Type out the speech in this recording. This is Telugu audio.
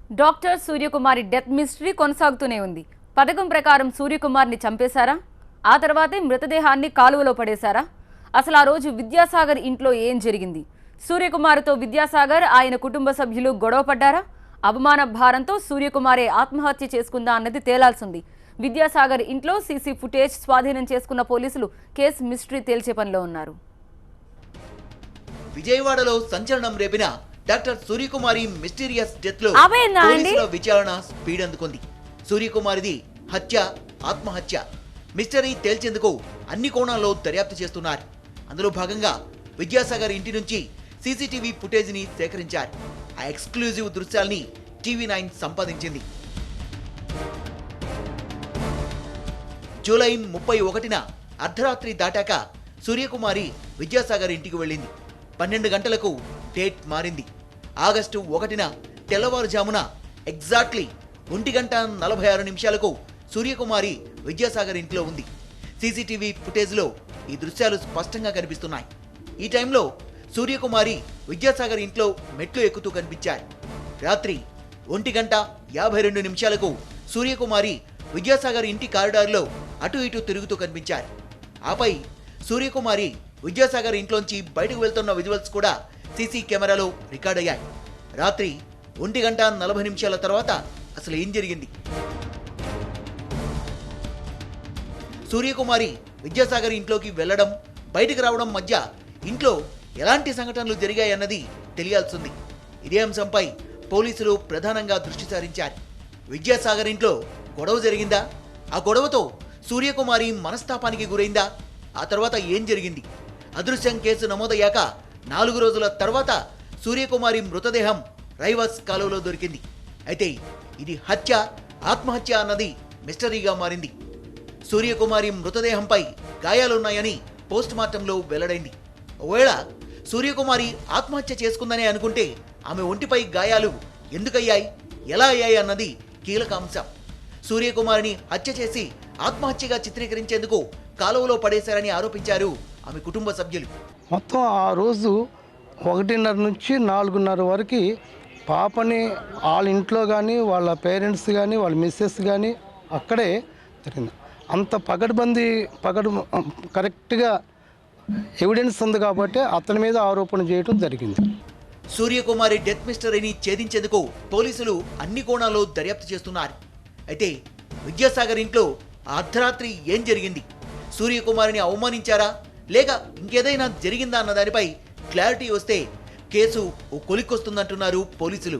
డాక్టర్ సూర్యకుమారి డెత్ మిస్టరీ కొనసాగుతూనే ఉంది. పథకం ప్రకారం సూర్యకుమార్ని చంపేశారా? ఆ తర్వాతే మృతదేహాన్ని కాలువలో పడేశారా? అసలు ఆ రోజు విద్యాసాగర్ ఇంట్లో ఏం జరిగింది? సూర్యకుమార్తో విద్యాసాగర్ ఆయన కుటుంబ సభ్యులు గొడవ పడ్డారా? అవమాన భారంతో సూర్యకుమారే ఆత్మహత్య చేసుకుందా అన్నది తేలాల్సింది. విద్యాసాగర్ ఇంట్లో సీసీ ఫుటేజ్ స్వాధీనం చేసుకున్న పోలీసులు కేసు మిస్టరీ తేల్చే పనిలో ఉన్నారు. విజయవాడలో సంచలనం రేపిన డాక్టర్ సూర్యకుమారి మిస్టీరియస్ డెత్ లో పోలీసుల విచారణ స్పీడ్ అందుకుంది. సూర్యకుమారిది హత్య, ఆత్మహత్య మిస్టరీ తేల్చేందుకు అన్ని కోణాల్లో దర్యాప్తు చేస్తున్నారు. అందులో భాగంగా విద్యాసాగర్ ఇంటి నుంచి సీసీటీవీ ఫుటేజ్ ని సేకరించారు. ఆ ఎక్స్క్లూజివ్ దృశ్యాల్ని టీవీ9 సంపాదించింది. జూలై 31న అర్ధరాత్రి దాటాక సూర్యకుమారి విద్యాసాగర్ ఇంటికి వెళ్ళింది. 12 గంటలకు డేట్ మారింది. ఆగస్టు 1న తెల్లవారుజామున ఎగ్జాక్ట్లీ 1:46 సూర్యకుమారి విద్యాసాగర్ ఇంట్లో ఉంది. సీసీటీవీ ఫుటేజ్లో ఈ దృశ్యాలు స్పష్టంగా కనిపిస్తున్నాయి. ఈ టైంలో సూర్యకుమారి విద్యాసాగర్ ఇంట్లో మెట్లు ఎక్కుతూ కనిపించారు. రాత్రి 1:52 సూర్యకుమారి విద్యాసాగర్ ఇంటి కారిడార్లో అటు ఇటు తిరుగుతూ కనిపించారు. ఆపై సూర్యకుమారి విద్యాసాగర్ ఇంట్లోంచి బయటకు వెళ్తున్న విజువల్స్ కూడా సీసీ కెమెరాలో రికార్డ్ అయ్యాయి. రాత్రి 1:40 తర్వాత అసలు ఏం జరిగింది? సూర్యకుమారి విద్యాసాగర్ ఇంట్లోకి వెళ్లడం, బయటకు రావడం మధ్య ఇంట్లో ఎలాంటి సంఘటనలు జరిగాయన్నది తెలియాల్సింది. ఇదే అంశంపై పోలీసులు ప్రధానంగా దృష్టి సారించారు. విద్యాసాగర్ ఇంట్లో గొడవ జరిగిందా? ఆ గొడవతో సూర్యకుమారి మనస్తాపానికి గురైందా? ఆ తర్వాత ఏం జరిగింది? అదృశ్యం కేసు నమోదయ్యాక 4 రోజుల తర్వాత సూర్యకుమారి మృతదేహం రైవాస్ కాలువలో దొరికింది. అయితే ఇది హత్య, ఆత్మహత్య అన్నది మిస్టరీగా మారింది. సూర్యకుమారి మృతదేహంపై గాయాలున్నాయని పోస్టుమార్టంలో వెల్లడైంది. ఒకవేళ సూర్యకుమారి ఆత్మహత్య చేసుకుందనే అనుకుంటే ఆమె ఒంటిపై గాయాలు ఎందుకయ్యాయి, ఎలా అయ్యాయి అన్నది కీలక అంశం. సూర్యకుమారిని హత్య చేసి ఆత్మహత్యగా చిత్రీకరించేందుకు కాలువలో పడేశారని ఆరోపించారు ఆమె కుటుంబ సభ్యులు. మొత్తం ఆ రోజు 1:30 నుంచి 4:30 వరకు పాపని వాళ్ళ ఇంట్లో కానీ, వాళ్ళ పేరెంట్స్ కానీ, వాళ్ళ మిస్సెస్ కానీ అక్కడే జరిగింది. అంత కరెక్ట్గా ఎవిడెన్స్ ఉంది కాబట్టి అతని మీద ఆరోపణ చేయడం జరిగింది. సూర్యకుమారి డెత్ మిస్టరీని ఛేదించేందుకు పోలీసులు అన్ని కోణాల్లో దర్యాప్తు చేస్తున్నారు. అయితే విద్యాసాగర్ ఇంట్లో అర్ధరాత్రి ఏం జరిగింది? సూర్యకుమారిని అవమానించారా లేక ఇంకేదైనా జరిగిందా అన్న దానిపై క్లారిటీ వస్తే కేసు ఓ కొలిక్కొస్తుందంటున్నారు పోలీసులు.